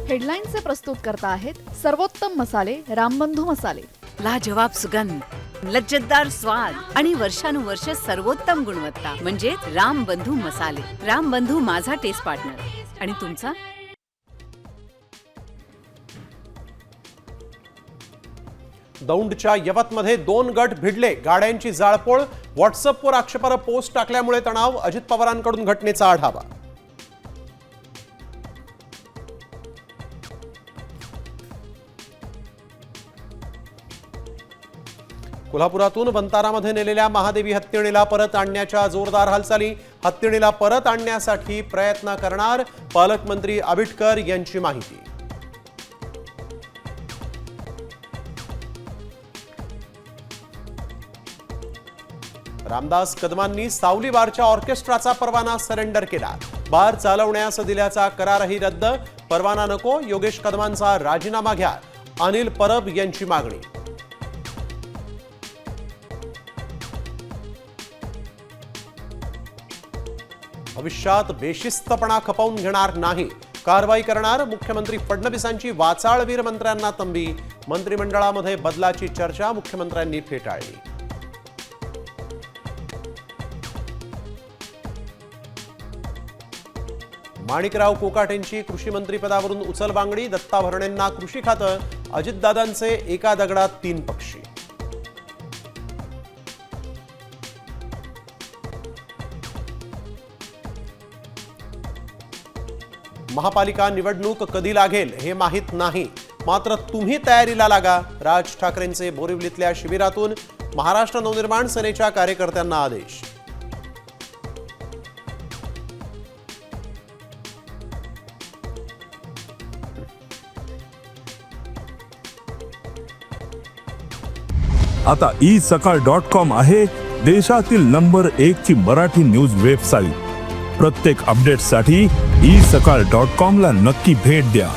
हेडलाईन्सचे प्रस्तुत करता आहेत सर्वोत्तम मसाले रामबंधू मसाले. लाजवाब सुगंध, लज्जतदार स्वाद आणि वर्षानुवर्ष सर्वोत्तम गुणवत्ता म्हणजे रामबंधू मसाले. रामबंधू माझा टेस्ट पार्टनर. आणि तुमचा? दौंडच्या यवतमध्ये 2 गट भिडले, गाड्यांची जाळपोळ, व्हॉट्सअपवर आक्षेपार्ह पोस्ट टाकल्यामुळे तणाव. अजित पवारांकडून घटनेचा आढावा. कोल्हापुरातून वंतारामध्ये नेलेल्या महादेवी हत्तीणीला परत आणण्याच्या जोरदार हालचाली. हत्तीणीला परत आणण्यासाठी प्रयत्न करणार, पालकमंत्री आबिटकर यांची माहिती. रामदास कदमांनी सावली बारच्या ऑर्केस्ट्राचा परवाना सरेंडर केला. बार चालवण्यास दिल्याचा करारही रद्द. परवाना नको, योगेश कदमांचा राजीनामा घ्या, अनिल परब यांची मागणी. भविष्यात बेशिस्तपणा खपवून घेणार नाही, कारवाई करणार. मुख्यमंत्री फडणवीसांची वाचाळवीर मंत्र्यांना तंबी. मंत्रिमंडळामध्ये बदलाची चर्चा मुख्यमंत्र्यांनी फेटाळली. माणिकराव कोकाटेंची कृषी मंत्री पदावरून उचलबांगडी. दत्ता भरणेंना कृषी खातं. अजितदादांचे एका दगडात 3 पक्षी. महापालिका निवडणूक कधी लागेल हे माहीत नाही, मात्र तुम्ही तयारीला लागा. राज ठाकरेंचे बोरिवलीतल्या शिबिरातून महाराष्ट्र नवनिर्माण सेनेच्या कार्यकर्त्यांना आदेश. आता isakal.com आहे देशातील नंबर 1 ची मराठी न्यूज वेबसाईट. प्रत्येक अपडेटसाठी isakal.com ला नक्की भेट द्या.